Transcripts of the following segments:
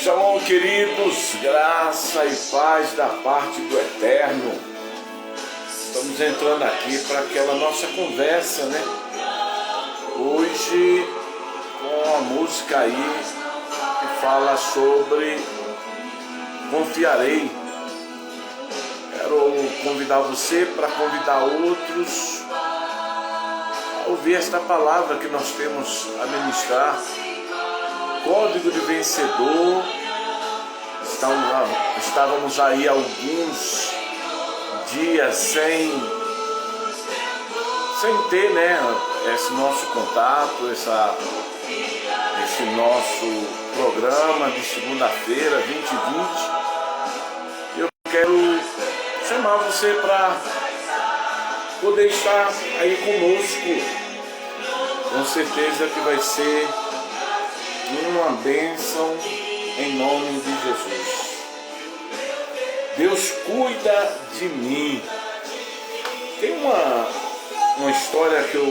Shalom, queridos, graça e paz da parte do Eterno. Estamos entrando aqui para aquela nossa conversa, né? Hoje, com a música aí que fala sobre confiarei. Quero convidar você para convidar outros a ouvir esta palavra que nós temos a ministrar. Código de vencedor. Estávamos aí alguns dias sem ter, né, esse nosso contato, esse nosso programa de segunda-feira, 2020. Eu quero chamar você para poder estar aí conosco. Com certeza que vai ser uma bênção em nome de Jesus. Deus cuida de mim. Tem uma história que eu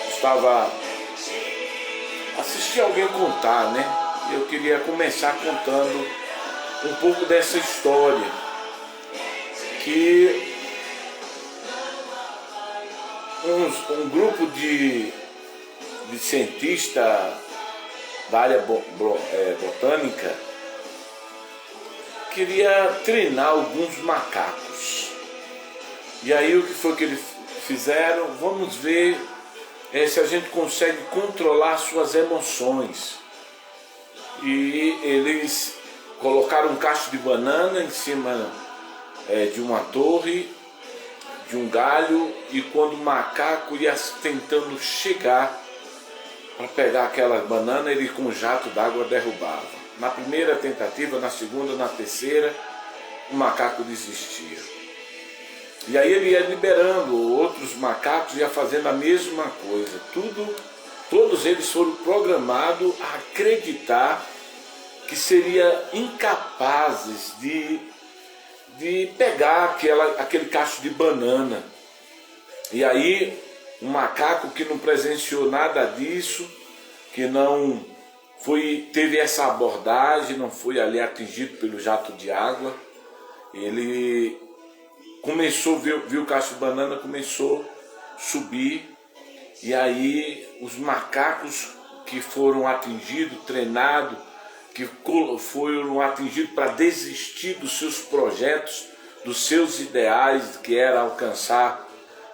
estava assistindo alguém contar, né? Eu queria começar contando um pouco dessa história, que um grupo de cientistas da área botânica queria treinar alguns macacos. E aí o que foi que eles fizeram? Vamos ver se a gente consegue controlar suas emoções. E eles colocaram um cacho de banana em cima de uma torre, de um galho, e quando o macaco ia tentando chegar para pegar aquela banana, ele com um jato d'água derrubava. Na primeira tentativa, na segunda, na terceira, o macaco desistia. E aí ele ia liberando outros macacos, ia fazendo a mesma coisa. Todos eles foram programados a acreditar que seriam incapazes de pegar aquele cacho de banana. E aí um macaco que não presenciou nada disso, que não teve essa abordagem, não foi ali atingido pelo jato de água, ele começou, viu o cacho de banana, começou a subir, e aí os macacos que foram atingidos, treinados, que foram atingidos para desistir dos seus projetos, dos seus ideais, que era alcançar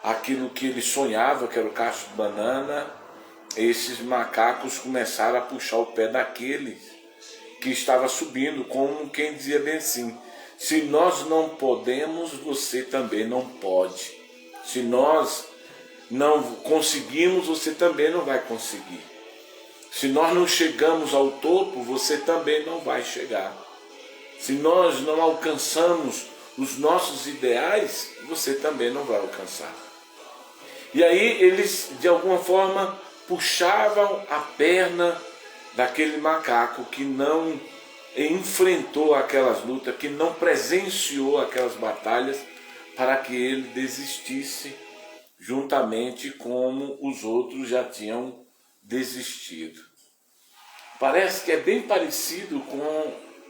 aquilo que ele sonhava, que era o cacho de banana, esses macacos começaram a puxar o pé daquele que estava subindo, como quem dizia bem assim: se nós não podemos, você também não pode. Se nós não conseguimos, você também não vai conseguir. Se nós não chegamos ao topo, você também não vai chegar. Se nós não alcançamos os nossos ideais, você também não vai alcançar. E aí eles, de alguma forma, puxavam a perna daquele macaco que não enfrentou aquelas lutas, que não presenciou aquelas batalhas, para que ele desistisse, juntamente como os outros já tinham desistido. Parece que é bem parecido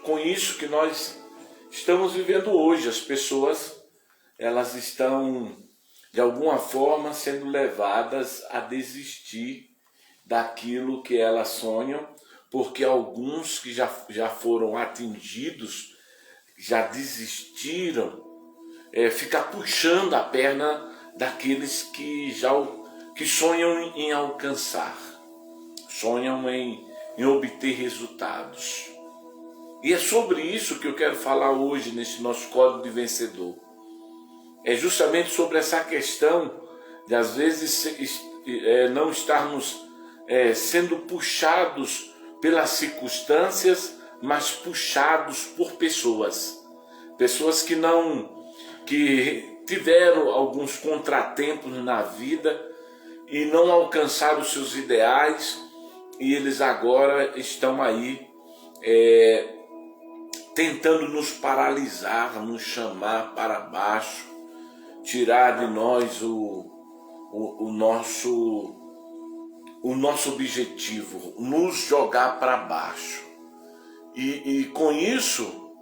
com isso que nós estamos vivendo hoje. As pessoas, elas estão de alguma forma sendo levadas a desistir daquilo que elas sonham, porque alguns que já foram atingidos, já desistiram, ficar puxando a perna daqueles que sonham em alcançar, sonham em obter resultados. E é sobre isso que eu quero falar hoje nesse nosso Código de Vencedor. É justamente sobre essa questão de às vezes não estarmos sendo puxados pelas circunstâncias, mas puxados por pessoas que tiveram alguns contratempos na vida e não alcançaram os seus ideais, e eles agora estão aí tentando nos paralisar, nos chamar para baixo, tirar de nós o nosso objetivo, nos jogar para baixo. E com isso,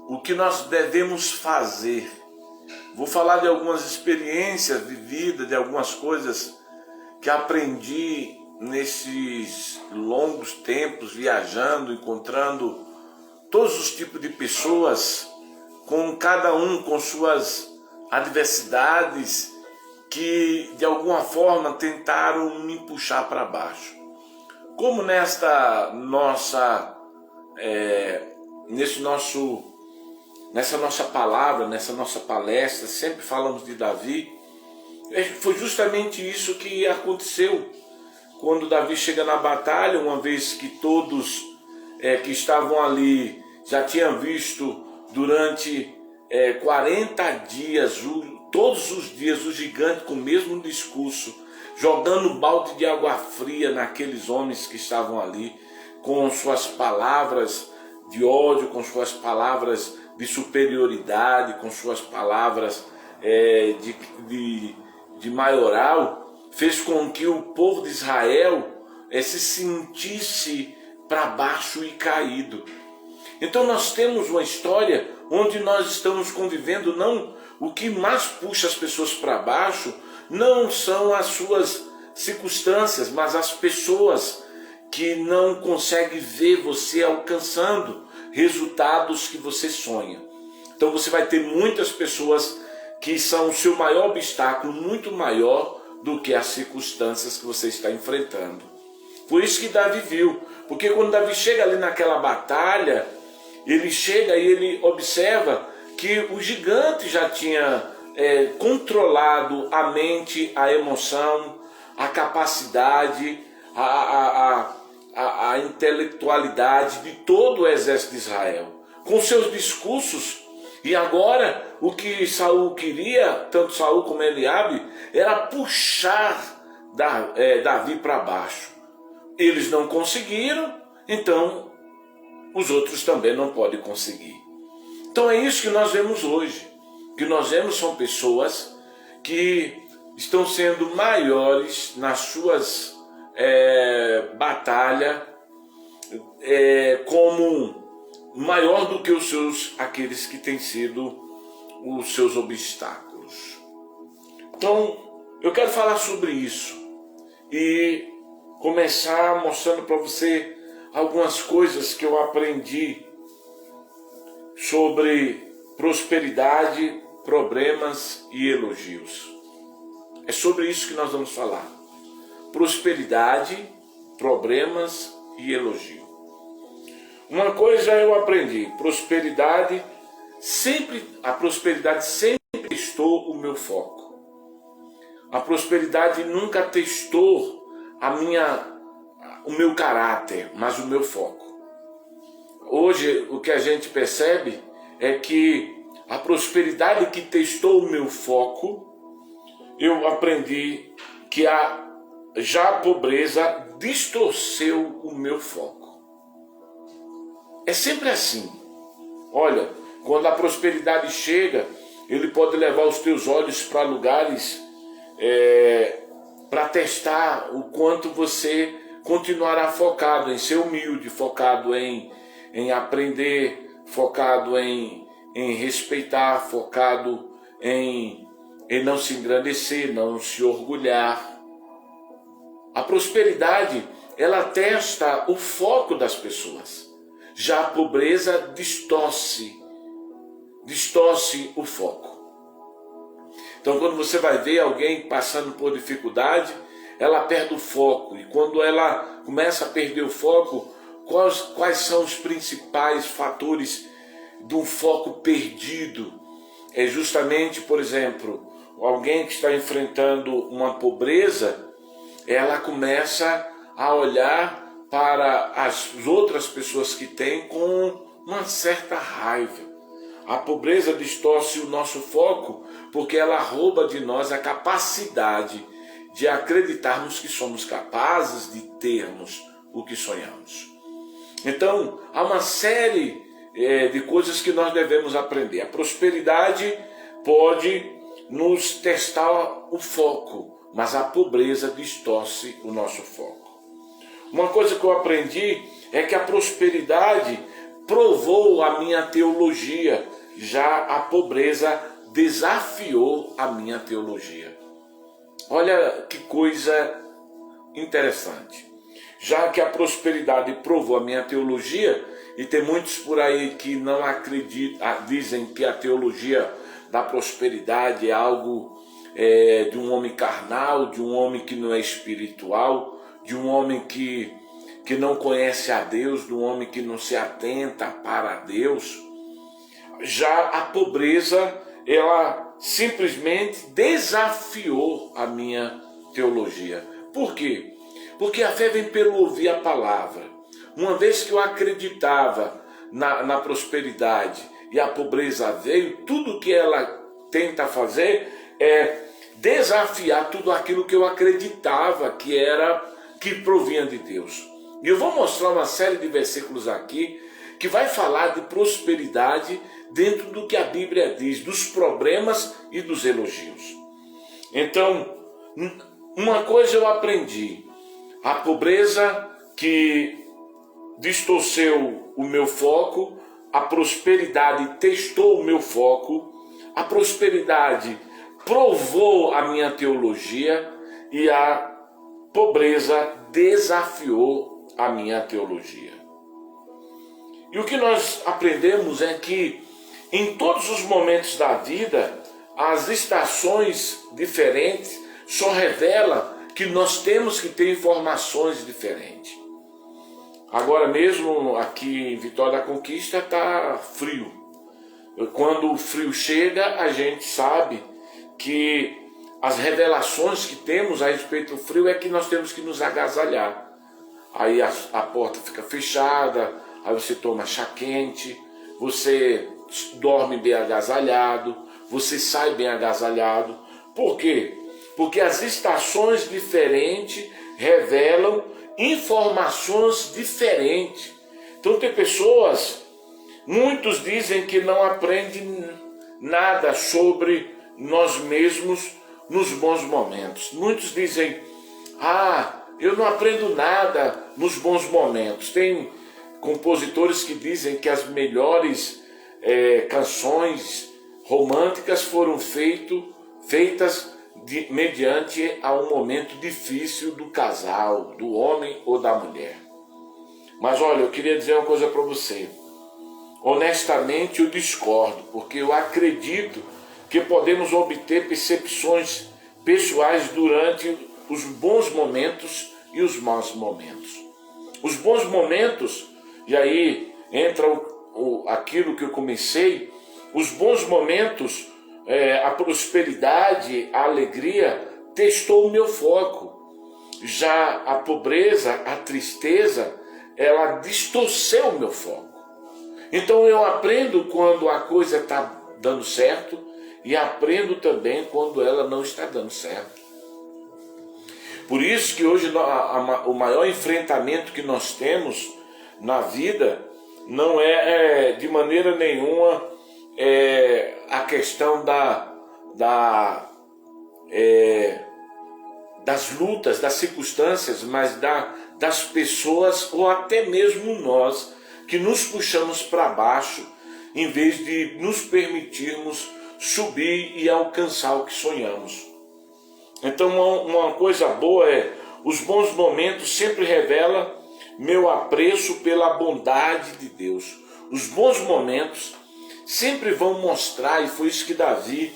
o que nós devemos fazer? Vou falar de algumas experiências vividas, de algumas coisas que aprendi nesses longos tempos, viajando, encontrando todos os tipos de pessoas, com cada um com suas adversidades, que de alguma forma tentaram me puxar para baixo. Como nessa nossa palavra, nessa nossa palestra, sempre falamos de Davi, foi justamente isso que aconteceu quando Davi chega na batalha, uma vez que todos que estavam ali já tinham visto durante 40 dias, todos os dias, o gigante com o mesmo discurso, jogando balde de água fria naqueles homens que estavam ali, com suas palavras de ódio, com suas palavras de superioridade, com suas palavras de maioral, fez com que o povo de Israel se sentisse para baixo e caído. Então nós temos uma história onde nós estamos convivendo, não, o que mais puxa as pessoas para baixo não são as suas circunstâncias, mas as pessoas que não conseguem ver você alcançando resultados que você sonha. Então você vai ter muitas pessoas que são o seu maior obstáculo, muito maior do que as circunstâncias que você está enfrentando. Por isso que Davi viu, porque quando Davi chega ali naquela batalha, ele chega e ele observa que o gigante já tinha controlado a mente, a emoção, a capacidade, a intelectualidade de todo o exército de Israel, com seus discursos. E agora o que Saul queria, tanto Saul como Eliabe, era puxar Davi para baixo. Eles não conseguiram, então os outros também não podem conseguir. Então é isso que nós vemos hoje. O que nós vemos são pessoas que estão sendo maiores nas suas batalhas, como maior do que aqueles que têm sido os seus obstáculos. Então eu quero falar sobre isso e começar mostrando para você algumas coisas que eu aprendi sobre prosperidade, problemas e elogios. É sobre isso que nós vamos falar. Prosperidade, problemas e elogio. Uma coisa eu aprendi, a prosperidade sempre testou o meu foco. A prosperidade nunca testou o meu caráter, mas o meu foco. Hoje o que a gente percebe é que a prosperidade que testou o meu foco, eu aprendi que já a pobreza distorceu o meu foco. É sempre assim. Olha, quando a prosperidade chega, ele pode levar os teus olhos para lugares para testar o quanto você continuará focado em ser humilde, focado em aprender, focado em respeitar, focado em não se engrandecer, não se orgulhar. A prosperidade, ela testa o foco das pessoas. Já a pobreza distorce o foco. Então quando você vai ver alguém passando por dificuldade, ela perde o foco. E quando ela começa a perder o foco, quais são os principais fatores do foco perdido? É justamente, por exemplo, alguém que está enfrentando uma pobreza, ela começa a olhar para as outras pessoas que têm com uma certa raiva. A pobreza distorce o nosso foco porque ela rouba de nós a capacidade de acreditarmos que somos capazes de termos o que sonhamos. Então, há uma série de coisas que nós devemos aprender. A prosperidade pode nos testar o foco, mas a pobreza distorce o nosso foco. Uma coisa que eu aprendi é que a prosperidade provou a minha teologia, já a pobreza desafiou a minha teologia. Olha que coisa interessante. Já que a prosperidade provou a minha teologia, e tem muitos por aí que não acreditam, dizem que a teologia da prosperidade é algo de um homem carnal, de um homem que não é espiritual, de um homem que não conhece a Deus, de um homem que não se atenta para Deus. Já a pobreza, ela simplesmente desafiou a minha teologia. Por quê? Porque a fé vem pelo ouvir a palavra. Uma vez que eu acreditava na prosperidade e a pobreza veio, tudo que ela tenta fazer é desafiar tudo aquilo que eu acreditava que provinha de Deus. E eu vou mostrar uma série de versículos aqui que vai falar de prosperidade dentro do que a Bíblia diz, dos problemas e dos elogios. Então, uma coisa eu aprendi: a pobreza que distorceu o meu foco, a prosperidade testou o meu foco, a prosperidade provou a minha teologia e a pobreza desafiou a minha teologia. E o que nós aprendemos é que em todos os momentos da vida, as estações diferentes só revelam que nós temos que ter informações diferentes. Agora mesmo aqui em Vitória da Conquista está frio. Quando o frio chega, a gente sabe que as revelações que temos a respeito do frio é que nós temos que nos agasalhar. Aí a porta fica fechada, aí você toma chá quente, você dorme bem agasalhado, você sai bem agasalhado. Por quê? Porque as estações diferentes revelam informações diferentes. Então tem pessoas, muitos dizem que não aprendem nada sobre nós mesmos nos bons momentos. Muitos dizem, eu não aprendo nada nos bons momentos. Tem compositores que dizem que as melhores canções românticas foram feitas mediante a um momento difícil do casal, do homem ou da mulher. Mas olha, eu queria dizer uma coisa para você. Honestamente eu discordo, porque eu acredito que podemos obter percepções pessoais durante os bons momentos e os maus momentos. Os bons momentos, e aí entra aquilo que eu comecei, os bons momentos, a prosperidade, a alegria, testou o meu foco. Já a pobreza, a tristeza, ela distorceu o meu foco. Então eu aprendo quando a coisa está dando certo e aprendo também quando ela não está dando certo. Por isso que hoje o maior enfrentamento que nós temos na vida não é de maneira nenhuma a questão das lutas, das circunstâncias, mas das pessoas ou até mesmo nós que nos puxamos para baixo em vez de nos permitirmos subir e alcançar o que sonhamos. Então uma coisa boa os bons momentos sempre revelam meu apreço pela bondade de Deus. Os bons momentos sempre vão mostrar, e foi isso que Davi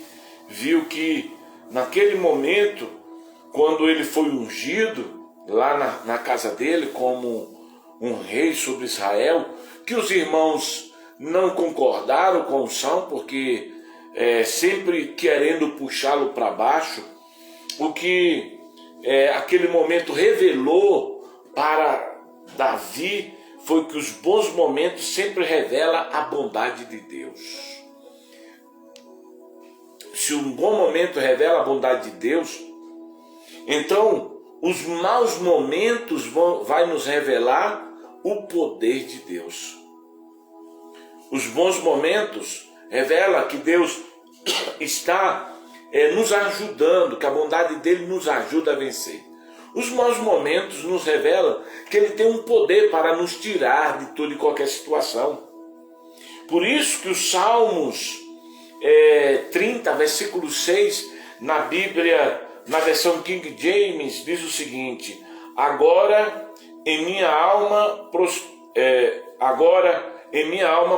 viu, que naquele momento, quando ele foi ungido lá na casa dele como um rei sobre Israel, que os irmãos não concordaram com a unção, porque sempre querendo puxá-lo para baixo, o que aquele momento revelou para Davi foi que os bons momentos sempre revelam a bondade de Deus. Se um bom momento revela a bondade de Deus, então os maus momentos vai nos revelar o poder de Deus. Os bons momentos revelam que Deus está nos ajudando, que a bondade dele nos ajuda a vencer. Os maus momentos nos revelam que ele tem um poder para nos tirar de toda e qualquer situação. Por isso que os Salmos 30, versículo 6, na Bíblia, na versão King James, diz o seguinte: agora em minha alma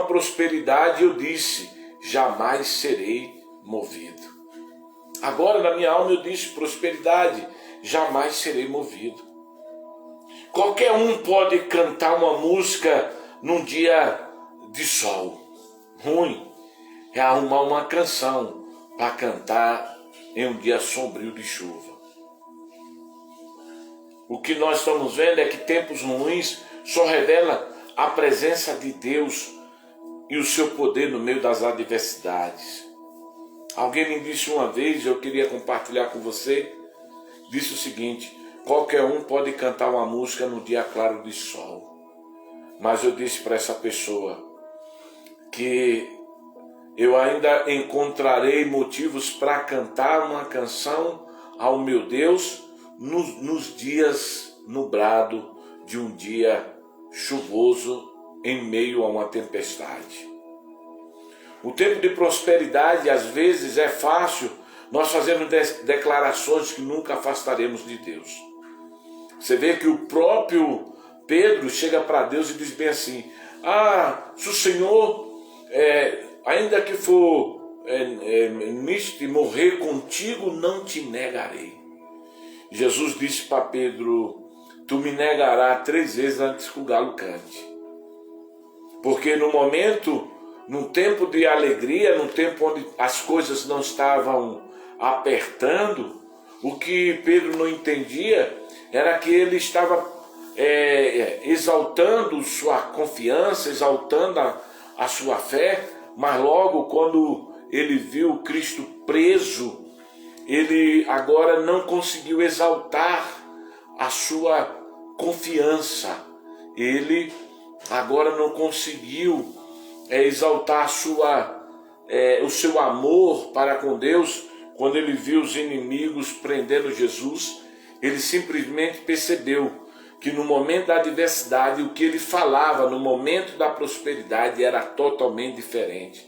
prosperidade eu disse, jamais serei movido. Agora na minha alma eu disse prosperidade, jamais serei movido. Qualquer um pode cantar uma música num dia de sol. Ruim é arrumar uma canção para cantar em um dia sombrio de chuva. O que nós estamos vendo é que tempos ruins só revela a presença de Deus e o seu poder no meio das adversidades. Alguém me disse uma vez, eu queria compartilhar com você, disse o seguinte: qualquer um pode cantar uma música no dia claro de sol. Mas eu disse para essa pessoa que eu ainda encontrarei motivos para cantar uma canção ao meu Deus nos dias nubrados de um dia chuvoso em meio a uma tempestade. O tempo de prosperidade, às vezes, é fácil nós fazermos declarações que nunca afastaremos de Deus. Você vê que o próprio Pedro chega para Deus e diz bem assim: se o Senhor, ainda que for morrer contigo, não te negarei. Jesus disse para Pedro: tu me negarás 3 vezes antes que o galo cante. Porque num tempo de alegria, num tempo onde as coisas não estavam apertando, o que Pedro não entendia era que ele estava exaltando sua confiança, exaltando a sua fé, mas logo quando ele viu Cristo preso, ele agora não conseguiu exaltar a sua confiança. Ele agora não conseguiu exaltar o seu amor para com Deus. Quando ele viu os inimigos prendendo Jesus, ele simplesmente percebeu que no momento da adversidade, o que ele falava no momento da prosperidade era totalmente diferente.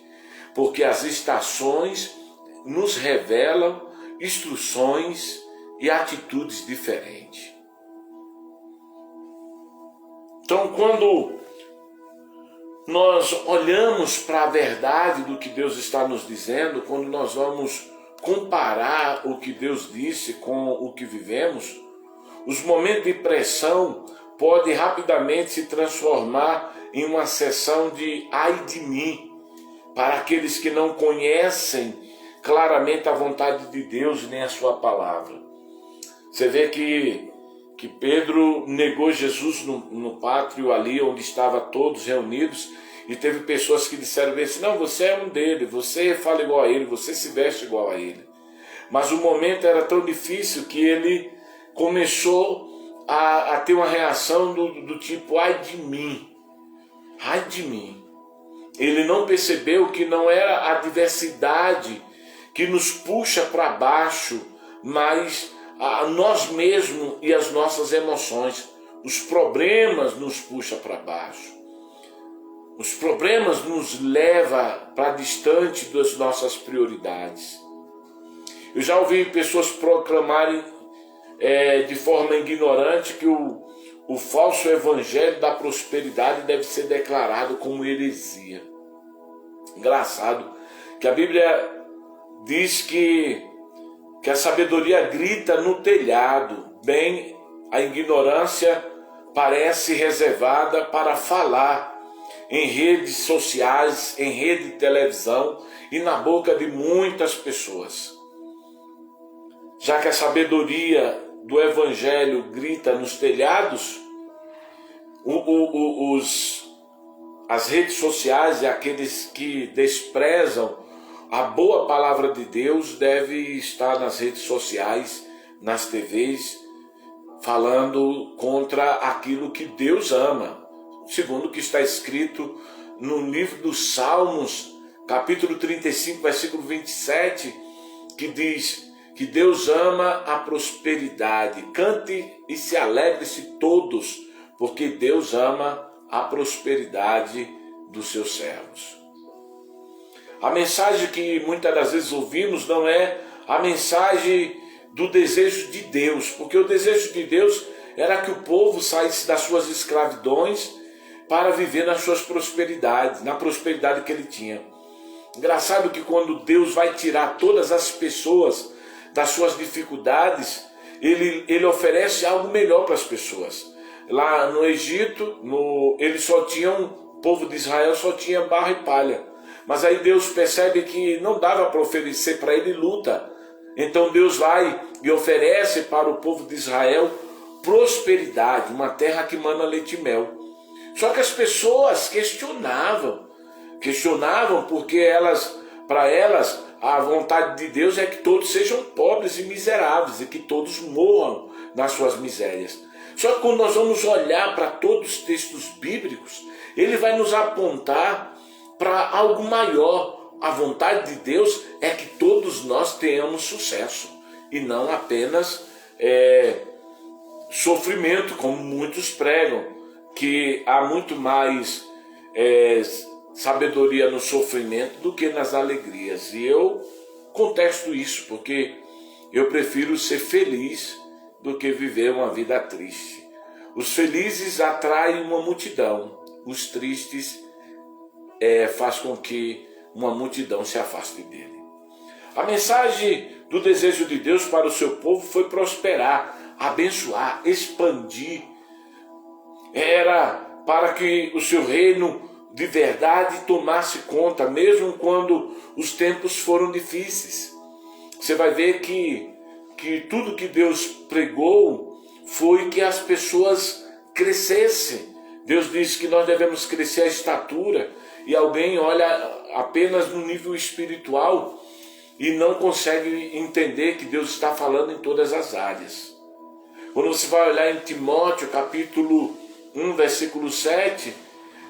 Porque as estações nos revelam instruções e atitudes diferentes. Então, quando nós olhamos para a verdade do que Deus está nos dizendo, quando nós vamos comparar o que Deus disse com o que vivemos, os momentos de pressão podem rapidamente se transformar em uma sessão de ai de mim, para aqueles que não conhecem claramente a vontade de Deus nem a sua palavra. Você vê que Pedro negou Jesus no pátio ali onde estavam todos reunidos, e teve pessoas que disseram assim: não, você é um dele, você fala igual a ele, você se veste igual a ele. Mas o momento era tão difícil que ele começou a ter uma reação do tipo ai de mim, ai de mim. Ele não percebeu que não era a adversidade que nos puxa para baixo, mas a nós mesmos e as nossas emoções. Os problemas nos puxam para baixo. Os problemas nos levam para distante das nossas prioridades. Eu já ouvi pessoas proclamarem de forma ignorante que o falso evangelho da prosperidade deve ser declarado como heresia. Engraçado que a Bíblia diz que a sabedoria grita no telhado, bem a ignorância parece reservada para falar em redes sociais, em rede de televisão e na boca de muitas pessoas. Já que a sabedoria do evangelho grita nos telhados, as redes sociais e aqueles que desprezam a boa palavra de Deus devem estar nas redes sociais, nas TVs, falando contra aquilo que Deus ama. Segundo o que está escrito no livro dos Salmos, capítulo 35, versículo 27, que diz que Deus ama a prosperidade. Cante e se alegre-se todos, porque Deus ama a prosperidade dos seus servos. A mensagem que muitas das vezes ouvimos não é a mensagem do desejo de Deus, porque o desejo de Deus era que o povo saísse das suas escravidões para viver nas suas prosperidades, na prosperidade que ele tinha. Engraçado que quando Deus vai tirar todas as pessoas das suas dificuldades, ele oferece algo melhor para as pessoas. Lá no Egito, o povo de Israel só tinha barro e palha. Mas aí Deus percebe que não dava para oferecer para ele luta. Então Deus vai e oferece para o povo de Israel prosperidade, uma terra que mana leite e mel. Só que as pessoas questionavam porque para elas, a vontade de Deus é que todos sejam pobres e miseráveis e que todos morram nas suas misérias. Só que quando nós vamos olhar para todos os textos bíblicos, ele vai nos apontar para algo maior. A vontade de Deus é que todos nós tenhamos sucesso e não apenas sofrimento, como muitos pregam, que há muito mais sabedoria no sofrimento do que nas alegrias. E eu contesto isso, porque eu prefiro ser feliz do que viver uma vida triste. Os felizes atraem uma multidão, os tristes faz com que uma multidão se afaste dele. A mensagem do desejo de Deus para o seu povo foi prosperar, abençoar, expandir. Era para que o seu reino de verdade tomasse conta, mesmo quando os tempos foram difíceis. Você vai ver que tudo que Deus pregou foi que as pessoas crescessem. Deus diz que nós devemos crescer a estatura, e alguém olha apenas no nível espiritual e não consegue entender que Deus está falando em todas as áreas. Quando você vai olhar em Timóteo, capítulo 1, versículo 7,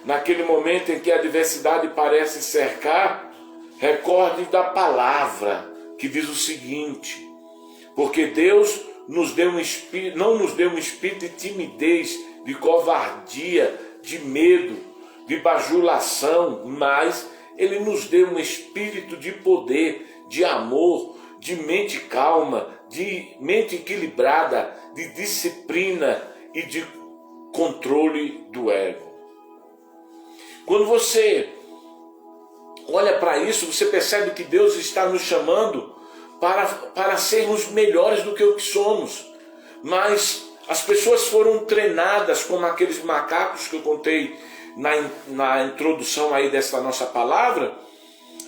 naquele momento em que a adversidade parece cercar, recorde da palavra que diz o seguinte: porque Deus não nos deu um espírito de timidez, de covardia, de medo, de bajulação, mas Ele nos deu um espírito de poder, de amor, de mente calma, de mente equilibrada, de disciplina e de controle do ego. Quando você olha para isso, você percebe que Deus está nos chamando para sermos melhores do que o que somos. Mas as pessoas foram treinadas, como aqueles macacos que eu contei na introdução aí dessa nossa palavra.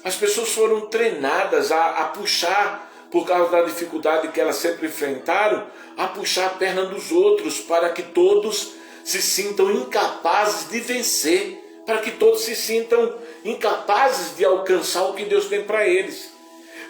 As pessoas foram treinadas a puxar, por causa da dificuldade que elas sempre enfrentaram, a puxar a perna dos outros, para que todos se sintam incapazes de vencer, para que todos se sintam incapazes de alcançar o que Deus tem para eles.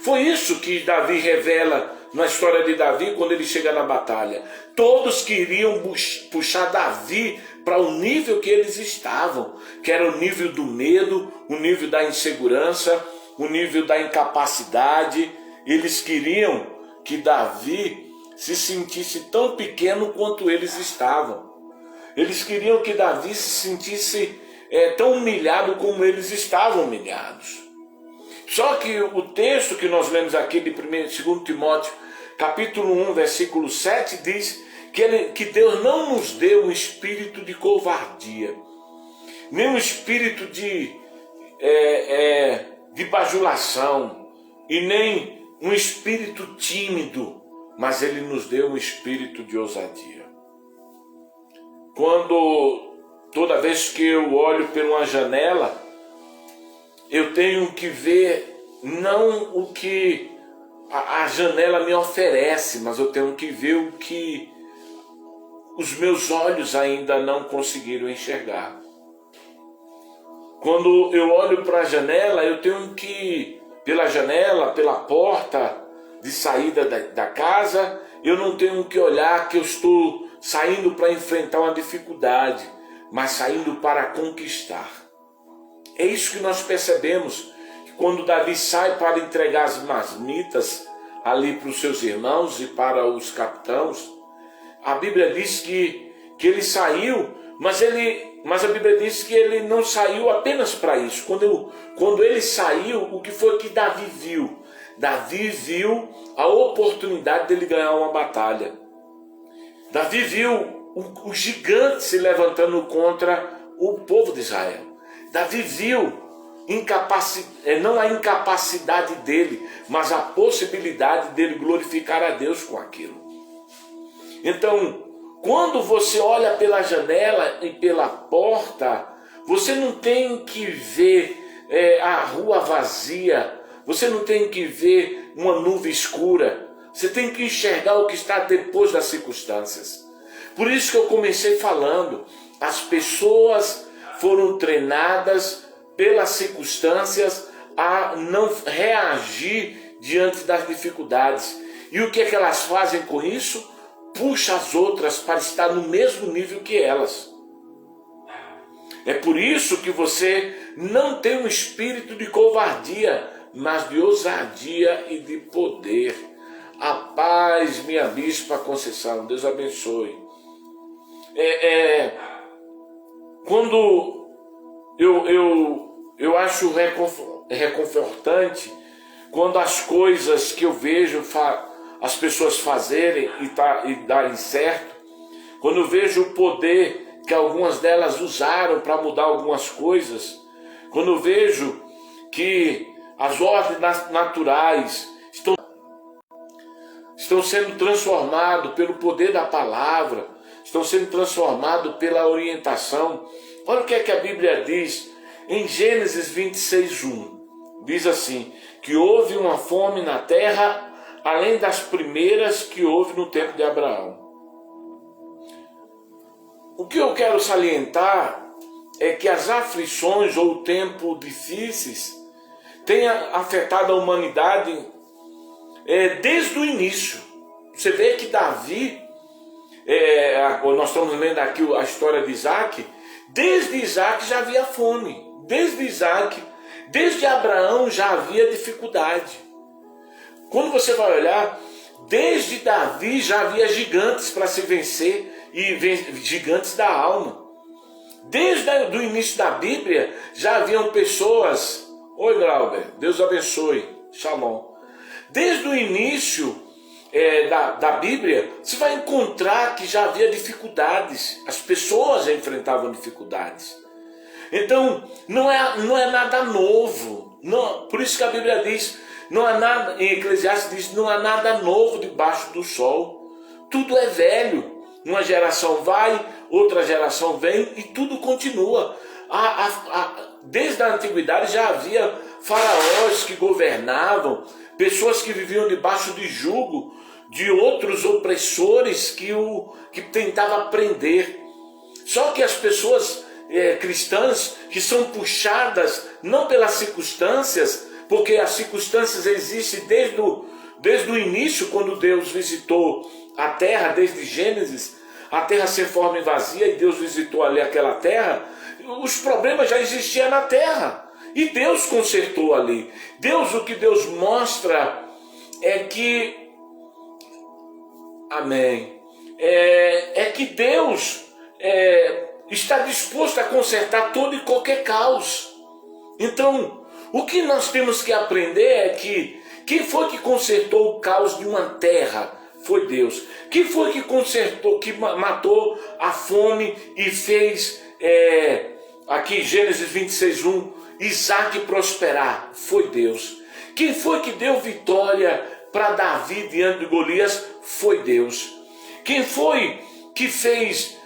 Foi isso que Davi revela na história de Davi quando ele chega na batalha. Todos queriam puxar Davi para o nível que eles estavam, que era o nível do medo, o nível da insegurança, o nível da incapacidade. Eles queriam que Davi se sentisse tão pequeno quanto eles estavam. Eles queriam que Davi se sentisse tão humilhado como eles estavam humilhados. Só que o texto que nós lemos aqui de 2 Timóteo, capítulo 1, versículo 7, diz que Deus não nos deu um espírito de covardia, nem um espírito de bajulação, e nem um espírito tímido, mas Ele nos deu um espírito de ousadia. Toda vez que eu olho por uma janela, eu tenho que ver não o que a janela me oferece, mas eu tenho que ver o que os meus olhos ainda não conseguiram enxergar. Quando eu olho para a janela, eu tenho que, pela janela, pela porta de saída da casa, eu não tenho que olhar que eu estou saindo para enfrentar uma dificuldade, mas saindo para conquistar. É isso que nós percebemos, que quando Davi sai para entregar as marmitas ali para os seus irmãos e para os capitãos, a Bíblia diz que ele saiu, mas ele mas a Bíblia diz que ele não saiu apenas para isso. Quando ele saiu, o que foi que Davi viu? Davi viu a oportunidade dele ganhar uma batalha. Davi viu o gigante se levantando contra o povo de Israel. Davi viu não a incapacidade dele, mas a possibilidade dele glorificar a Deus com aquilo. Então, quando você olha pela janela e pela porta, você não tem que ver a rua vazia, você não tem que ver uma nuvem escura, você tem que enxergar o que está depois das circunstâncias. Por isso que eu comecei falando, as pessoas foram treinadas pelas circunstâncias a não reagir diante das dificuldades. E o que é que elas fazem com isso? Puxa as outras para estar no mesmo nível que elas. É por isso que você não tem um espírito de covardia, mas de ousadia e de poder. A paz, minha bispa Conceição, Deus abençoe. Quando eu acho reconfortante quando as coisas que eu vejo as pessoas fazerem e darem certo, quando eu vejo o poder que algumas delas usaram para mudar algumas coisas, quando eu vejo que as ordens naturais estão sendo transformadas pelo poder da palavra, estão sendo transformados pela orientação. Olha o que é que a Bíblia diz em Gênesis 26:1. Diz assim, que houve uma fome na terra, além das primeiras que houve no tempo de Abraão. O que eu quero salientar é que as aflições ou tempos difíceis têm afetado a humanidade desde o início. Você vê que Davi, nós estamos lendo aqui a história de Isaac, desde Isaac já havia fome, desde Abraão já havia dificuldade. Quando você vai olhar, desde Davi já havia gigantes para se vencer, e gigantes da alma. Desde o início da Bíblia já haviam pessoas. Oi, Glauber, Deus abençoe, shalom. Desde o início da Bíblia, você vai encontrar que já havia dificuldades, as pessoas já enfrentavam dificuldades. Então, não é nada novo. Não, por isso que a Bíblia diz, não há nada, em Eclesiastes diz, não há nada novo debaixo do sol. Tudo é velho. Uma geração vai, outra geração vem e tudo continua. Desde a antiguidade já havia faraós que governavam, pessoas que viviam debaixo de jugo de outros opressores que tentavam prender. Só que as pessoas cristãs que são puxadas não pelas circunstâncias, porque as circunstâncias existem desde o início, quando Deus visitou a terra, desde Gênesis, a terra sem forma e vazia, e Deus visitou ali aquela terra. Os problemas já existiam na terra, e Deus consertou ali. O que Deus mostra é que, amém, é que Deus está disposto a consertar todo e qualquer caos. Então, o que nós temos que aprender é que quem foi que consertou o caos de uma terra? Foi Deus. Quem foi que consertou, que matou a fome e fez, aqui Gênesis 26:1, Isaac prosperar? Foi Deus. Quem foi que deu vitória para Davi diante de Golias? Foi Deus. Quem foi que fez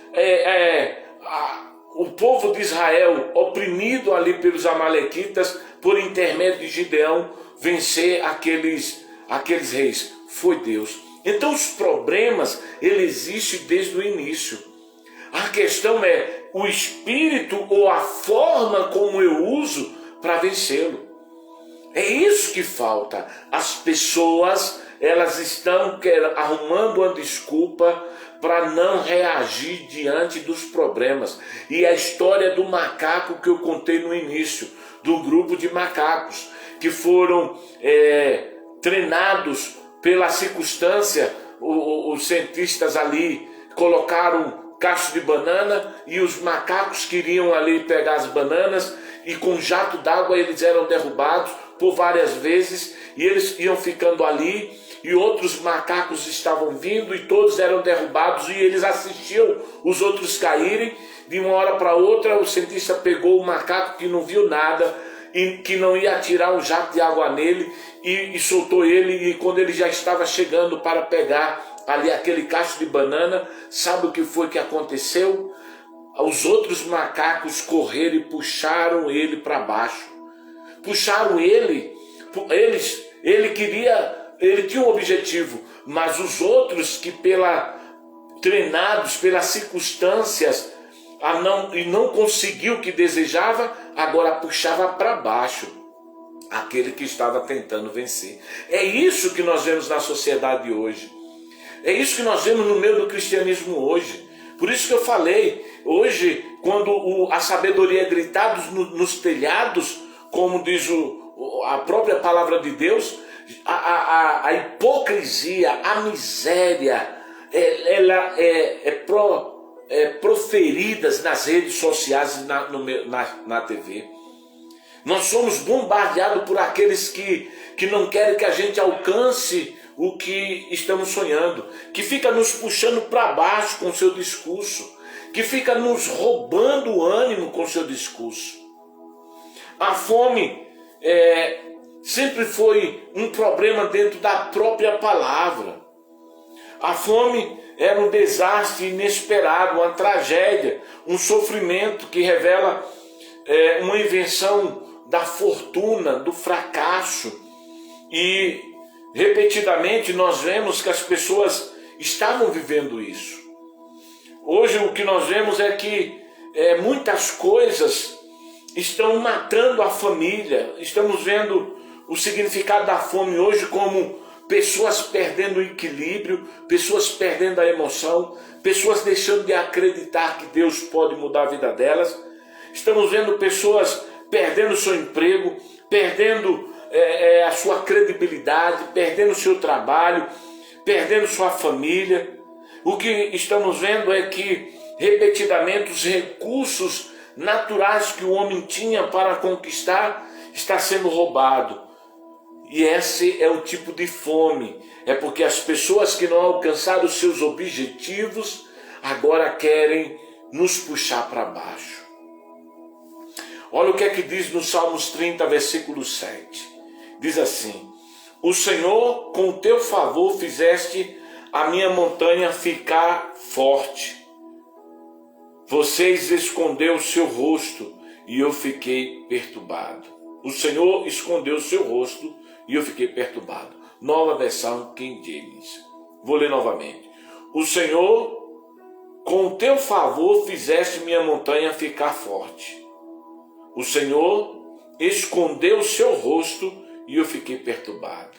o povo de Israel, oprimido ali pelos amalequitas, por intermédio de Gideão, vencer aqueles reis? Foi Deus. Então os problemas, eles existem desde o início. A questão é o espírito ou a forma como eu uso para vencê-lo. É isso que falta. As pessoas, elas estão arrumando uma desculpa para não reagir diante dos problemas. E a história do macaco que eu contei no início, do grupo de macacos que foram treinados pela circunstância, os cientistas ali colocaram cacho de banana e os macacos queriam ali pegar as bananas e com jato d'água eles eram derrubados por várias vezes e eles iam ficando ali e outros macacos estavam vindo e todos eram derrubados e eles assistiam os outros caírem. De uma hora para outra o cientista pegou o macaco que não viu nada e que não ia atirar um jato de água nele e soltou ele, e quando ele já estava chegando para pegar ali aquele cacho de banana, sabe o que foi que aconteceu? Os outros macacos correram e puxaram ele para baixo. Puxaram ele, ele tinha um objetivo, mas os outros que treinados pelas circunstâncias e não conseguiu o que desejava, agora puxava para baixo aquele que estava tentando vencer. É isso que nós vemos na sociedade hoje. É isso que nós vemos no meio do cristianismo hoje. Por isso que eu falei, hoje, quando a sabedoria é gritada nos telhados, como diz a própria palavra de Deus, a hipocrisia, a miséria, ela proferidas nas redes sociais e na TV. Nós somos bombardeados por aqueles que não querem que a gente alcance o que estamos sonhando, que fica nos puxando para baixo com seu discurso, que fica nos roubando o ânimo com seu discurso. A fome sempre foi um problema dentro da própria palavra. A fome era um desastre inesperado, uma tragédia, um sofrimento que revela uma invenção da fortuna, do fracasso. E repetidamente nós vemos que as pessoas estavam vivendo isso. Hoje o que nós vemos é que muitas coisas estão matando a família. Estamos vendo o significado da fome hoje como pessoas perdendo o equilíbrio, pessoas perdendo a emoção, pessoas deixando de acreditar que Deus pode mudar a vida delas. Estamos vendo pessoas perdendo seu emprego, perdendo a sua credibilidade, perdendo seu trabalho, perdendo sua família. O que estamos vendo é que repetidamente os recursos naturais que o homem tinha para conquistar está sendo roubado. E esse é o tipo de fome. É porque as pessoas que não alcançaram os seus objetivos agora querem nos puxar para baixo. Olha o que é que diz no Salmos 30, versículo 7. Diz assim: o Senhor, com o teu favor, fizeste a minha montanha ficar forte. Vocês escondeu o seu rosto e eu fiquei perturbado. O Senhor escondeu o seu rosto e eu fiquei perturbado. Nova versão King James. Vou ler novamente. O Senhor, com o teu favor, fizeste minha montanha ficar forte. O Senhor escondeu o seu rosto e eu fiquei perturbado.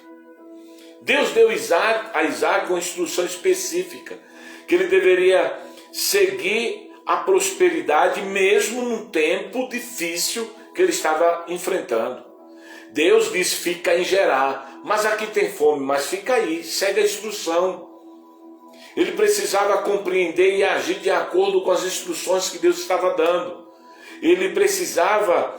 Deus deu a Isaac uma instrução específica, que ele deveria seguir a prosperidade mesmo num tempo difícil que ele estava enfrentando. Deus disse: fica em Gerar, mas aqui tem fome, mas fica aí, segue a instrução. Ele precisava compreender e agir de acordo com as instruções que Deus estava dando. Ele precisava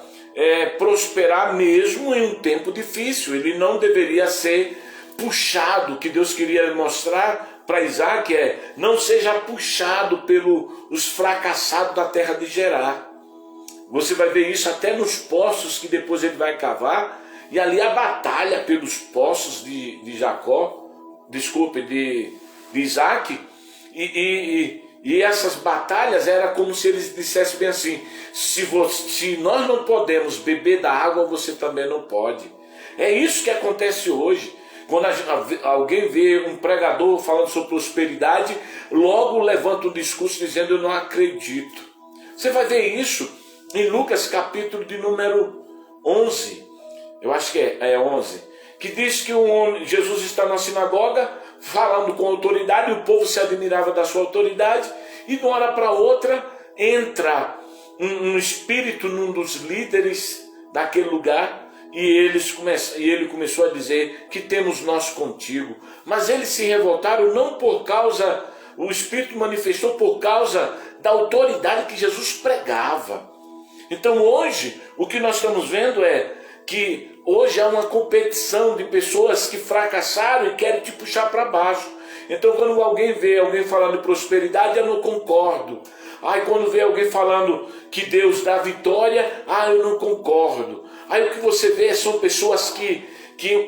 prosperar mesmo em um tempo difícil. Ele não deveria ser puxado. O que Deus queria mostrar para Isaac não seja puxado pelos fracassados da terra de Gerar. Você vai ver isso até nos poços que depois ele vai cavar, e ali a batalha pelos poços de Isaac, e essas batalhas era como se eles dissessem bem assim: se nós não podemos beber da água, você também não pode. É isso que acontece hoje. Quando alguém vê um pregador falando sobre prosperidade, logo levanta um discurso dizendo: eu não acredito. Você vai ver isso em Lucas capítulo de número 11, eu acho que é 11, que diz que Jesus está na sinagoga falando com autoridade, e o povo se admirava da sua autoridade, e de uma hora para outra entra um espírito num dos líderes daquele lugar, e ele começou a dizer: que temos nós contigo. Mas eles se revoltaram não por causa o Espírito manifestou por causa da autoridade que Jesus pregava. Então hoje, o que nós estamos vendo é que hoje há uma competição de pessoas que fracassaram e querem te puxar para baixo. Então quando alguém vê alguém falando de prosperidade, eu não concordo. Aí quando vê alguém falando que Deus dá vitória, eu não concordo. Aí o que você vê são pessoas que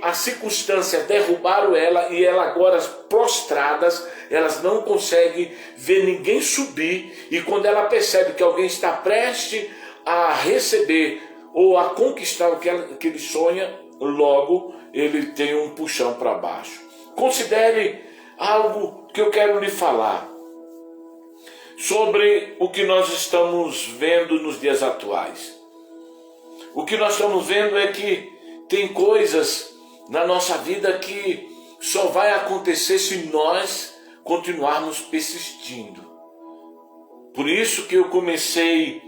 as circunstâncias derrubaram ela e ela agora prostradas, elas não conseguem ver ninguém subir, e quando ela percebe que alguém está prestes a receber ou a conquistar o que ele sonha, logo ele tem um puxão para baixo. Considere algo que eu quero lhe falar sobre o que nós estamos vendo nos dias atuais. O que nós estamos vendo é que tem coisas na nossa vida que só vai acontecer se nós continuarmos persistindo. Por isso que eu comecei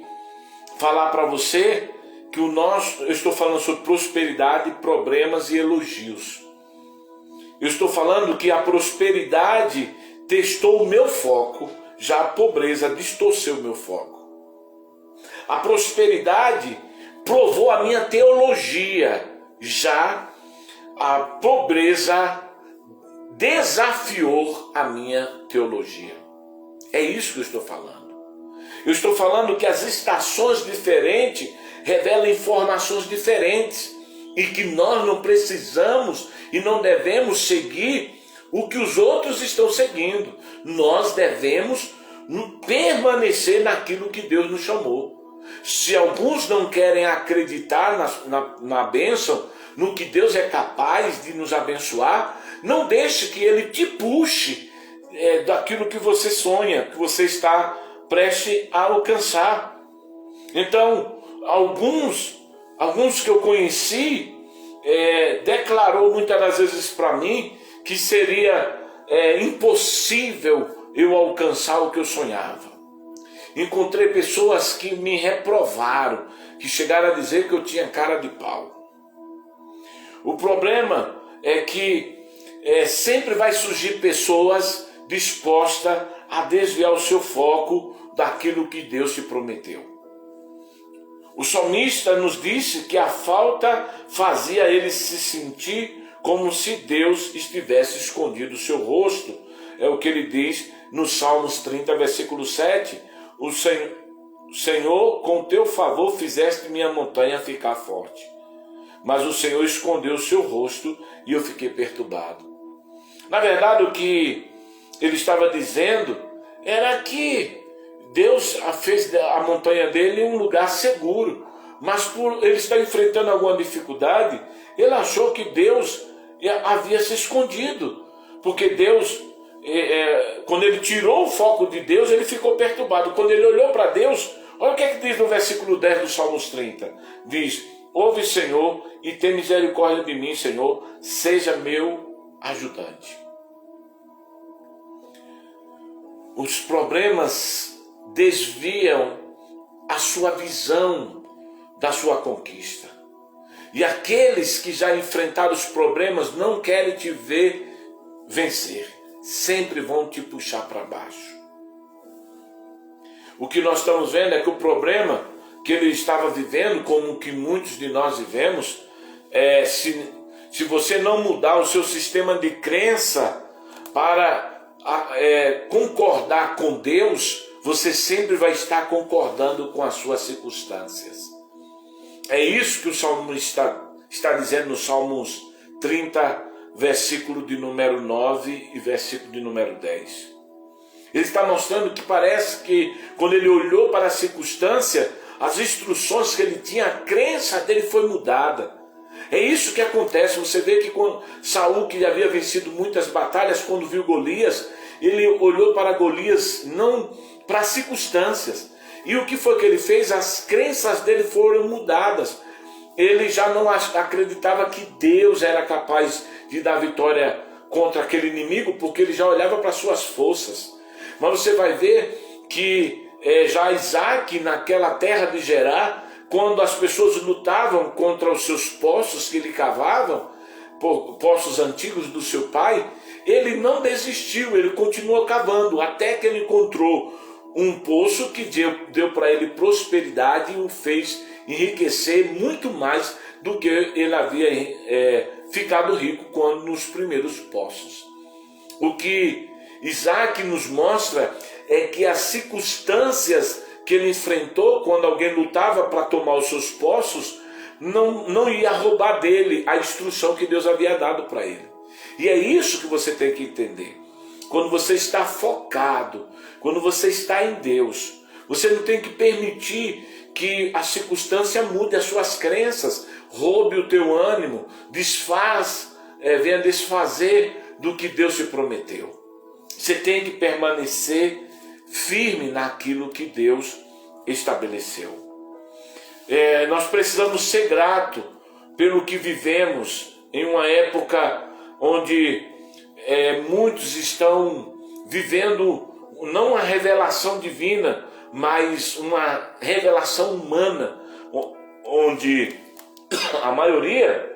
a falar para você que eu estou falando sobre prosperidade, problemas e elogios. Eu estou falando que a prosperidade testou o meu foco, já a pobreza distorceu o meu foco. A prosperidade provou a minha teologia, já a pobreza desafiou a minha teologia. É isso que eu estou falando. Eu estou falando que as estações diferentes revelam informações diferentes e que nós não precisamos e não devemos seguir o que os outros estão seguindo. Nós devemos permanecer naquilo que Deus nos chamou. Se alguns não querem acreditar na bênção, no que Deus é capaz de nos abençoar, não deixe que Ele te puxe daquilo que você sonha, que você está prestes a alcançar. Então, alguns que eu conheci declarou muitas das vezes para mim que seria impossível eu alcançar o que eu sonhava. Encontrei pessoas que me reprovaram, que chegaram a dizer que eu tinha cara de pau. O problema é que sempre vai surgir pessoas dispostas a desviar o seu foco daquilo que Deus te prometeu. O salmista nos disse que a falta fazia ele se sentir como se Deus estivesse escondido o seu rosto. É o que ele diz no Salmos 30, versículo 7. O Senhor, com teu favor, fizeste minha montanha ficar forte. Mas o Senhor escondeu o seu rosto e eu fiquei perturbado. Na verdade, o que ele estava dizendo era que Deus fez a montanha dele um lugar seguro. Mas por ele estar enfrentando alguma dificuldade, ele achou que Deus havia se escondido. Porque Deus, quando ele tirou o foco de Deus, ele ficou perturbado. Quando ele olhou para Deus, olha o que é que diz no versículo 10 do Salmos 30. Diz: ouve, Senhor, e tem misericórdia de mim, Senhor, seja meu ajudante. Os problemas desviam a sua visão da sua conquista. E aqueles que já enfrentaram os problemas não querem te ver vencer. Sempre vão te puxar para baixo. O que nós estamos vendo é que o problema que ele estava vivendo, como que muitos de nós vivemos, se você não mudar o seu sistema de crença para concordar com Deus, você sempre vai estar concordando com as suas circunstâncias. É isso que o salmista está dizendo no Salmos 30, versículo de número 9 e versículo de número 10. Ele está mostrando que parece que quando ele olhou para a circunstância, as instruções que ele tinha, a crença dele foi mudada. É isso que acontece. Você vê que quando Saul, que havia vencido muitas batalhas, quando viu Golias, ele olhou para Golias não para as circunstâncias. E o que foi que ele fez? As crenças dele foram mudadas. Ele já não acreditava que Deus era capaz de dar vitória contra aquele inimigo, porque ele já olhava para suas forças. Mas você vai ver que já Isaac, naquela terra de Gerar, quando as pessoas lutavam contra os seus poços que ele cavavam, poços antigos do seu pai, ele não desistiu, ele continuou cavando, até que ele encontrou um poço que deu para ele prosperidade e o fez enriquecer muito mais do que ele havia ficado rico quando nos primeiros poços. O que Isaac nos mostra é que as circunstâncias que ele enfrentou quando alguém lutava para tomar os seus poços não ia roubar dele a instrução que Deus havia dado para ele. E é isso que você tem que entender. Quando você está focado, quando você está em Deus, você não tem que permitir que a circunstância mude as suas crenças, roube o teu ânimo, venha desfazer do que Deus te prometeu. Você tem que permanecer firme naquilo que Deus estabeleceu. Nós precisamos ser gratos pelo que vivemos em uma época onde muitos estão vivendo não uma revelação divina, mas uma revelação humana, onde a maioria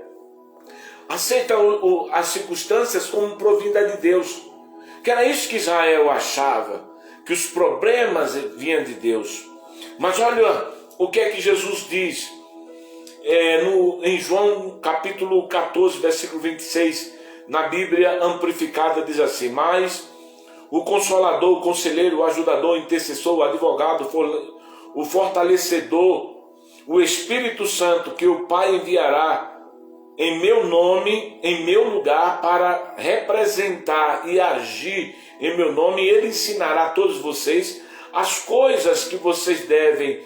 aceita as circunstâncias como provinda de Deus. Que era isso que Israel achava, que os problemas vinham de Deus. Mas olha o que é que Jesus diz em João capítulo 14, versículo 26, na Bíblia amplificada, diz assim: mas o Consolador, o Conselheiro, o Ajudador, o Intercessor, o Advogado, o Fortalecedor, o Espírito Santo, que o Pai enviará em meu nome, em meu lugar, para representar e agir em meu nome, ele ensinará a todos vocês as coisas que vocês devem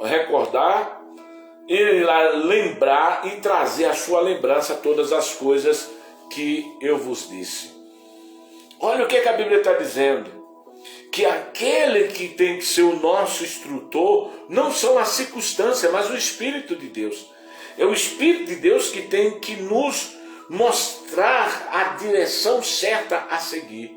recordar, e lembrar e trazer à sua lembrança todas as coisas que eu vos disse. Olha o que a Bíblia está dizendo, que aquele que tem que ser o nosso instrutor não são as circunstâncias, mas o Espírito de Deus. É o Espírito de Deus que tem que nos mostrar a direção certa a seguir.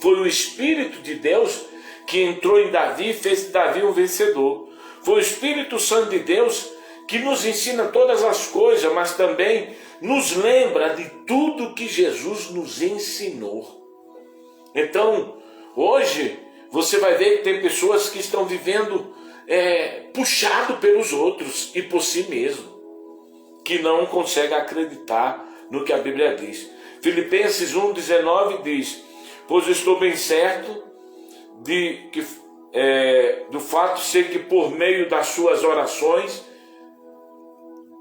Foi o Espírito de Deus que entrou em Davi e fez de Davi um vencedor. Foi o Espírito Santo de Deus que nos ensina todas as coisas, mas também nos lembra de tudo que Jesus nos ensinou. Então, hoje, você vai ver que tem pessoas que estão vivendo puxado pelos outros e por si mesmo, que não conseguem acreditar no que a Bíblia diz. Filipenses 1,19 diz: pois estou bem certo do fato de ser que por meio das suas orações,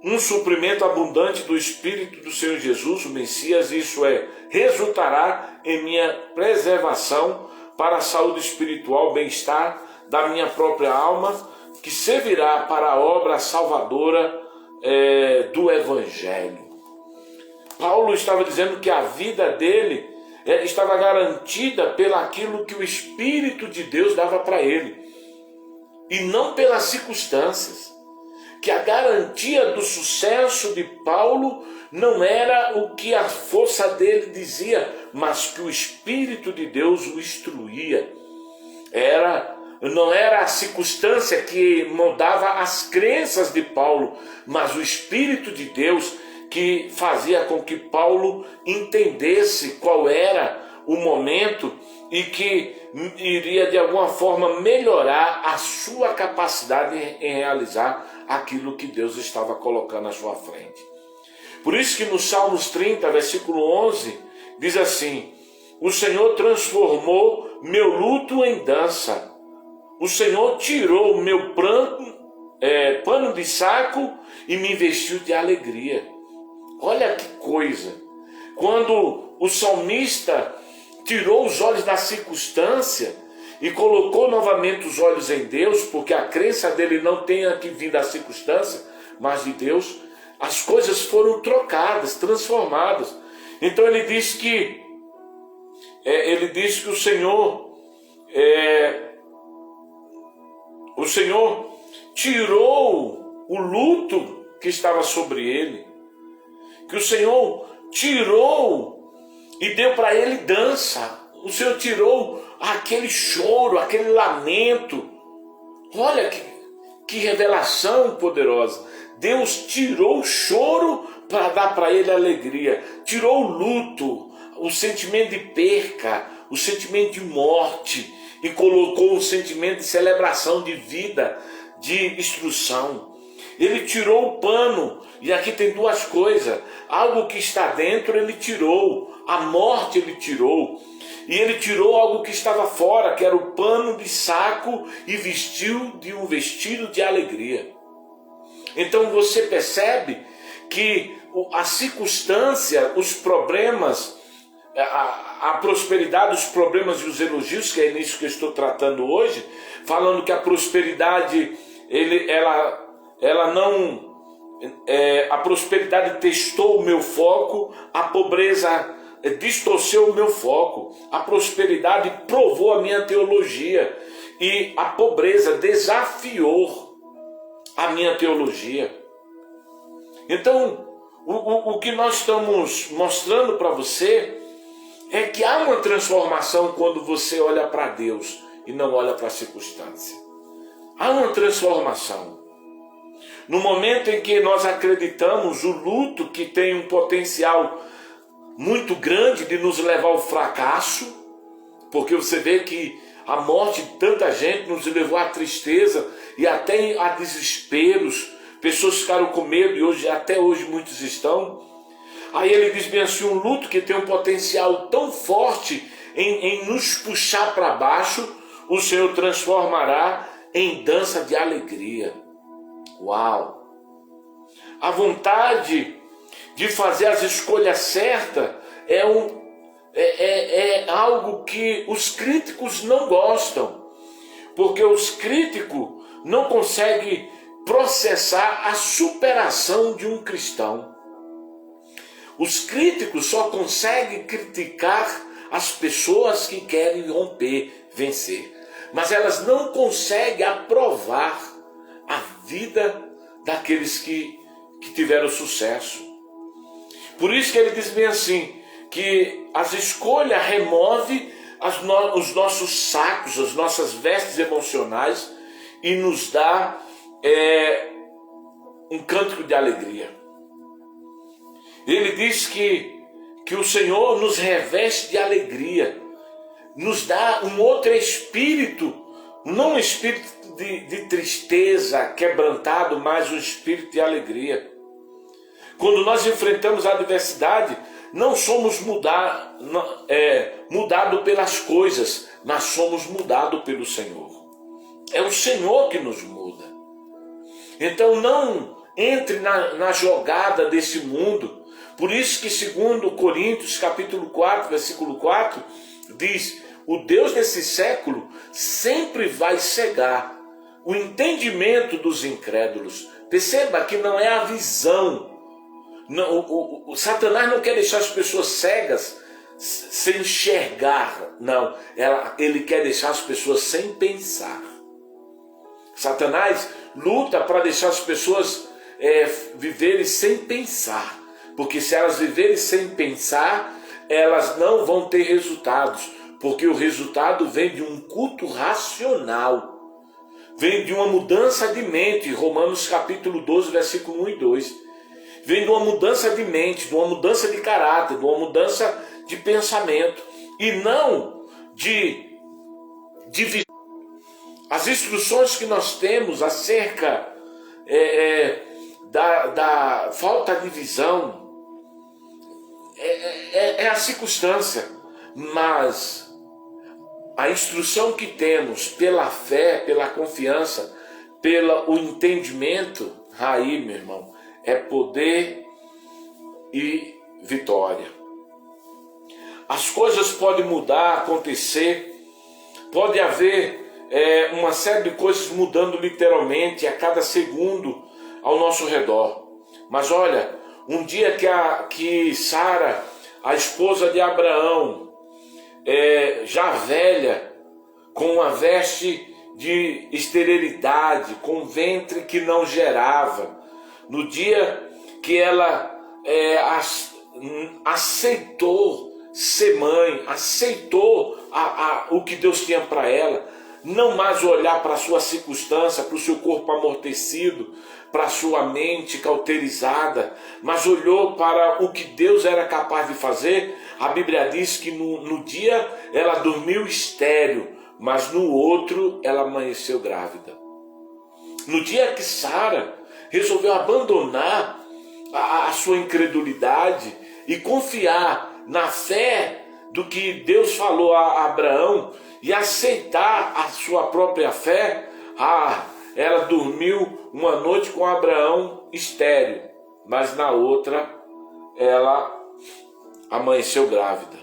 um suprimento abundante do Espírito do Senhor Jesus, o Messias, resultará em minha preservação para a saúde espiritual, bem-estar da minha própria alma, que servirá para a obra salvadora do Evangelho. Paulo estava dizendo que a vida dele estava garantida pelaquilo que o Espírito de Deus dava para ele, e não pelas circunstâncias. Que a garantia do sucesso de Paulo não era o que a força dele dizia, mas que o Espírito de Deus o instruía. Não era a circunstância que mudava as crenças de Paulo, mas o Espírito de Deus que fazia com que Paulo entendesse qual era o momento e que iria de alguma forma melhorar a sua capacidade em realizar aquilo que Deus estava colocando à sua frente. Por isso que no Salmos 30, versículo 11, diz assim: o Senhor transformou meu luto em dança, o Senhor tirou o meu pano de saco e me vestiu de alegria. Olha que coisa! Quando o salmista tirou os olhos da circunstância e colocou novamente os olhos em Deus, porque a crença dele não tem que vir da circunstância, mas de Deus, as coisas foram trocadas, transformadas. Então ele diz que o Senhor tirou o luto que estava sobre ele, que o Senhor tirou e deu para ele dança. O Senhor tirou aquele choro, aquele lamento. Olha Que revelação poderosa! Deus tirou o choro para dar para ele alegria, tirou o luto, o sentimento de perca, o sentimento de morte, e colocou o sentimento de celebração, de vida, de instrução. Ele tirou o pano, e aqui tem duas coisas: algo que está dentro ele tirou, a morte ele tirou, e ele tirou algo que estava fora, que era o pano de saco, e vestiu de um vestido de alegria. Então você percebe que a circunstância, os problemas, a prosperidade, os problemas e os elogios, que é nisso que eu estou tratando hoje, falando que a prosperidade, a prosperidade testou o meu foco, a pobreza distorceu o meu foco, a prosperidade provou a minha teologia e a pobreza desafiou a minha teologia. Então, o que nós estamos mostrando para você é que há uma transformação quando você olha para Deus e não olha para a circunstância. Há uma transformação. No momento em que nós acreditamos o luto, que tem um potencial muito grande de nos levar ao fracasso, porque você vê que a morte de tanta gente nos levou à tristeza e até a desesperos. Pessoas ficaram com medo e até hoje muitos estão. Aí ele diz bem assim: um luto que tem um potencial tão forte em nos puxar para baixo, o Senhor transformará em dança de alegria. Uau! A vontade de fazer as escolhas certas é algo que os críticos não gostam, porque os críticos não conseguem processar a superação de um cristão. Os críticos só conseguem criticar as pessoas que querem romper, vencer, mas elas não conseguem aprovar a vida daqueles que tiveram sucesso. Por isso que ele diz bem assim, que as escolhas removem os nossos sacos, as nossas vestes emocionais e nos dá um cântico de alegria. Ele diz que o Senhor nos reveste de alegria, nos dá um outro espírito, não um espírito de tristeza quebrantado, mas um espírito de alegria. Quando nós enfrentamos a adversidade, não somos mudados pelas coisas, mas somos mudados pelo Senhor. É o Senhor que nos muda. Então não entre na jogada desse mundo. Por isso que segundo Coríntios capítulo 4, versículo 4, diz: o Deus desse século sempre vai cegar o entendimento dos incrédulos. Perceba que não é a visão. Não, o Satanás não quer deixar as pessoas cegas sem enxergar. Não, ele quer deixar as pessoas sem pensar. Satanás luta para deixar as pessoas viverem sem pensar. Porque se elas viverem sem pensar, elas não vão ter resultados. Porque o resultado vem de um culto racional. Vem de uma mudança de mente. Romanos capítulo 12, versículo 1 e 2. Vem de uma mudança de mente, de uma mudança de caráter, de uma mudança de pensamento. E não de as instruções que nós temos acerca da falta de visão é a circunstância, mas a instrução que temos pela fé, pela confiança, pelo entendimento, aí, meu irmão, é poder e vitória. As coisas podem mudar, acontecer, pode haver uma série de coisas mudando literalmente a cada segundo ao nosso redor. Mas olha, um dia que Sara, a esposa de Abraão, já velha, com uma veste de esterilidade, com um ventre que não gerava, no dia que ela aceitou ser mãe, aceitou o que Deus tinha para ela, não mais olhar para a sua circunstância, para o seu corpo amortecido, para a sua mente cauterizada, mas olhou para o que Deus era capaz de fazer. A Bíblia diz que no dia ela dormiu estéril, mas no outro ela amanheceu grávida. No dia que Sara resolveu abandonar a sua incredulidade e confiar na fé do que Deus falou a Abraão e aceitar a sua própria fé, ela dormiu uma noite com Abraão estéril, mas na outra ela amanheceu grávida.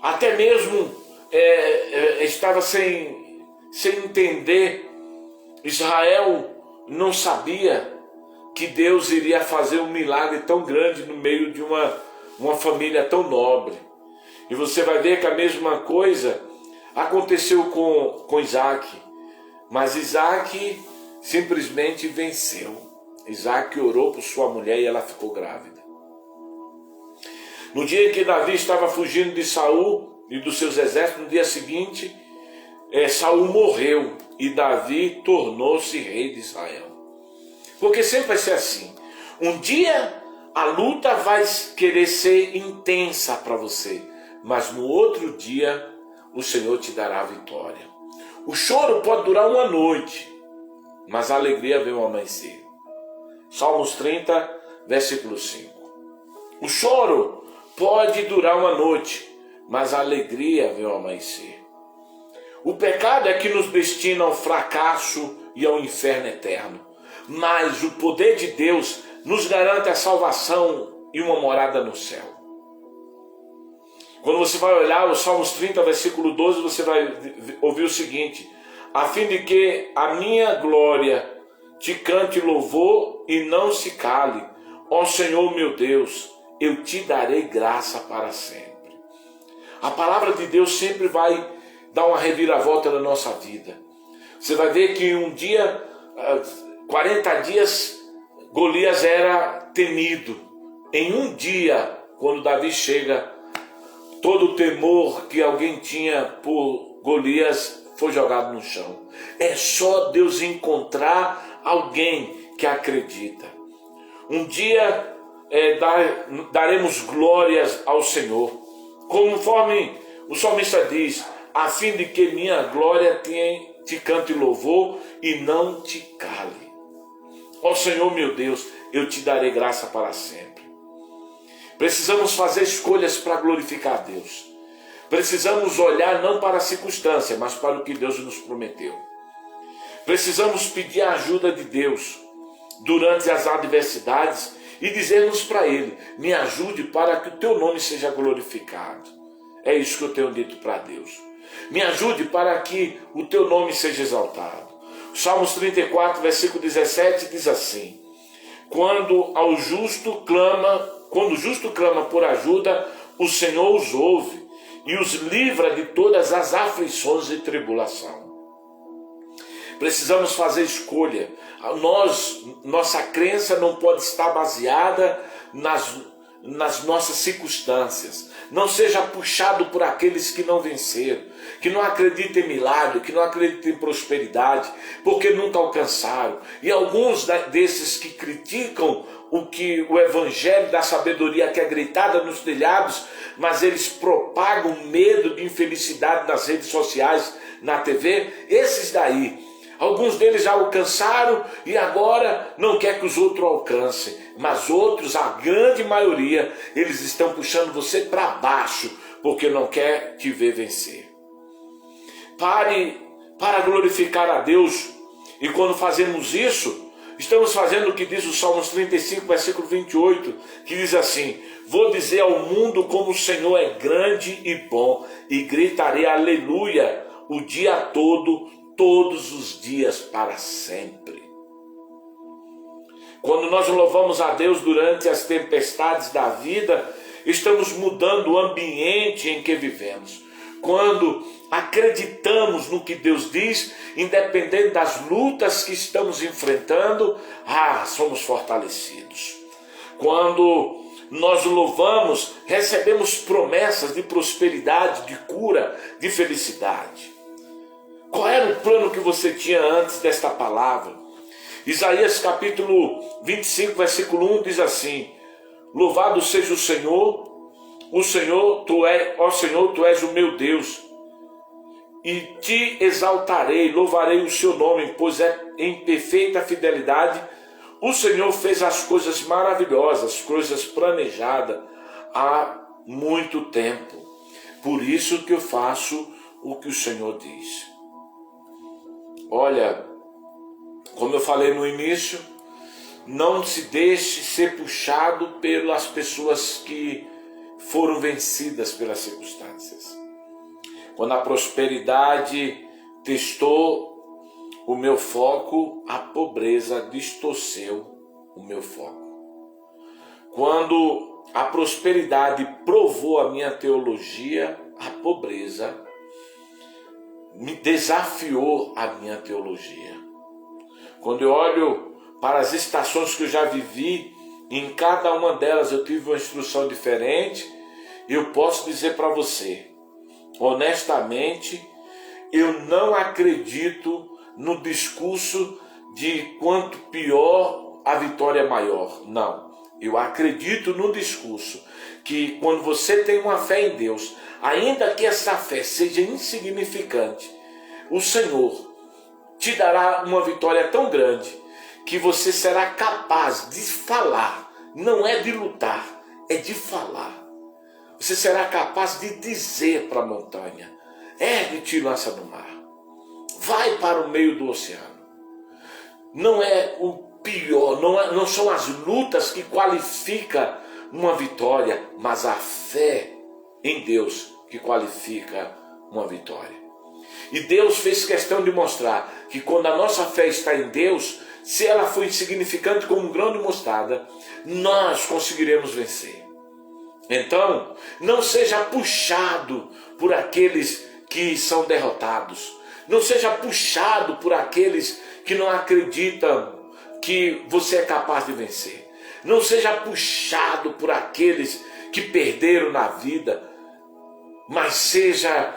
Até mesmo estava sem entender. Israel não sabia que Deus iria fazer um milagre tão grande no meio de uma família tão nobre. E você vai ver que a mesma coisa aconteceu com Isaac. Mas Isaac simplesmente venceu. Isaac orou por sua mulher e ela ficou grávida. No dia em que Davi estava fugindo de Saul e dos seus exércitos, no dia seguinte, Saul morreu e Davi tornou-se rei de Israel. Porque sempre vai ser assim. Um dia a luta vai querer ser intensa para você, mas no outro dia o Senhor te dará a vitória. O choro pode durar uma noite, mas a alegria vem ao amanhecer. Salmos 30, versículo 5. O choro pode durar uma noite, mas a alegria vem ao amanhecer. O pecado é que nos destina ao fracasso e ao inferno eterno. Mas o poder de Deus nos garante a salvação e uma morada no céu. Quando você vai olhar os Salmos 30, versículo 12, você vai ouvir o seguinte: a fim de que a minha glória te cante louvor e não se cale. Ó Senhor meu Deus, eu te darei graça para sempre. A palavra de Deus sempre vai dar uma reviravolta na nossa vida. Você vai ver que um dia, 40 dias, Golias era temido. Em um dia, quando Davi chega, todo o temor que alguém tinha por Golias foi jogado no chão. É só Deus encontrar alguém que acredita. Um dia daremos glórias ao Senhor. Conforme o salmista diz, a fim de que minha glória te cante louvor e não te cale. Ó Senhor meu Deus, eu te darei graça para sempre. Precisamos fazer escolhas para glorificar a Deus. Precisamos olhar não para a circunstância, mas para o que Deus nos prometeu. Precisamos pedir a ajuda de Deus durante as adversidades e dizermos para Ele: me ajude para que o teu nome seja glorificado. É isso que eu tenho dito para Deus. Me ajude para que o teu nome seja exaltado. Salmos 34, versículo 17 diz assim: quando o justo clama por ajuda, o Senhor os ouve e os livra de todas as aflições e tribulação. Precisamos fazer escolha. Nossa crença não pode estar baseada nas nossas circunstâncias. Não seja puxado por aqueles que não venceram, que não acreditam em milagre, que não acreditam em prosperidade, porque nunca alcançaram. E alguns desses que criticam o evangelho da sabedoria que é gritada nos telhados, mas eles propagam medo de infelicidade nas redes sociais, na TV, esses daí, alguns deles já alcançaram e agora não quer que os outros alcancem. Mas outros, a grande maioria, eles estão puxando você para baixo, porque não quer te ver vencer. Pare para glorificar a Deus. E quando fazemos isso, estamos fazendo o que diz o Salmos 35, versículo 28, que diz assim: vou dizer ao mundo como o Senhor é grande e bom, e gritarei aleluia o dia todo, todos os dias para sempre. Quando nós louvamos a Deus durante as tempestades da vida, estamos mudando o ambiente em que vivemos. Quando acreditamos no que Deus diz, independente das lutas que estamos enfrentando, somos fortalecidos. Quando nós louvamos, recebemos promessas de prosperidade, de cura, de felicidade. Qual era o plano que você tinha antes desta palavra? Isaías capítulo 25, versículo 1 diz assim: louvado seja o Senhor, ó Senhor, tu és o meu Deus, e te exaltarei, louvarei o seu nome, pois é em perfeita fidelidade. O Senhor fez as coisas maravilhosas, coisas planejadas há muito tempo. Por isso que eu faço o que o Senhor diz. Olha, como eu falei no início, não se deixe ser puxado pelas pessoas que foram vencidas pelas circunstâncias. Quando a prosperidade testou o meu foco, a pobreza distorceu o meu foco. Quando a prosperidade provou a minha teologia, a pobreza me desafiou a minha teologia. Quando eu olho para as estações que eu já vivi, em cada uma delas eu tive uma instrução diferente, eu posso dizer para você, honestamente, eu não acredito no discurso de quanto pior a vitória é maior. Não, eu acredito no discurso que quando você tem uma fé em Deus, ainda que essa fé seja insignificante, o Senhor te dará uma vitória tão grande que você será capaz de falar, não é de lutar, é de falar. Você será capaz de dizer para a montanha: ergue-te e lança no mar, vai para o meio do oceano. Não é o pior, não são as lutas que qualificam uma vitória, mas a fé em Deus que qualifica uma vitória. E Deus fez questão de mostrar que quando a nossa fé está em Deus, se ela for insignificante como um grão de mostarda, nós conseguiremos vencer. Então, não seja puxado por aqueles que são derrotados. Não seja puxado por aqueles que não acreditam que você é capaz de vencer. Não seja puxado por aqueles que perderam na vida, mas seja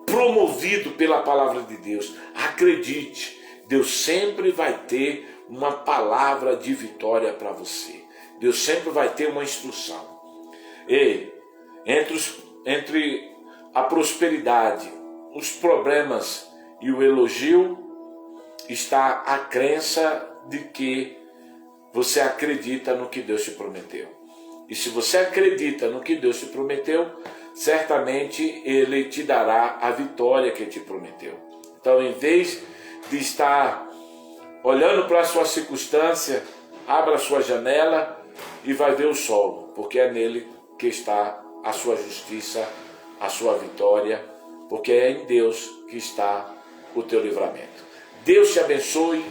promovido pela palavra de Deus. Acredite, Deus sempre vai ter uma palavra de vitória para você. Deus sempre vai ter uma instrução. E entre a prosperidade, os problemas e o elogio, está a crença de que você acredita no que Deus te prometeu. E se você acredita no que Deus te prometeu, certamente Ele te dará a vitória que te prometeu. Então, em vez de estar olhando para a sua circunstância, abra a sua janela e vai ver o sol, porque é nele que está a sua justiça, a sua vitória, porque é em Deus que está o teu livramento. Deus te abençoe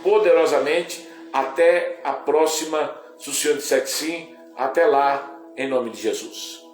poderosamente. Até a próxima, se o Senhor disser que sim. Até lá, em nome de Jesus.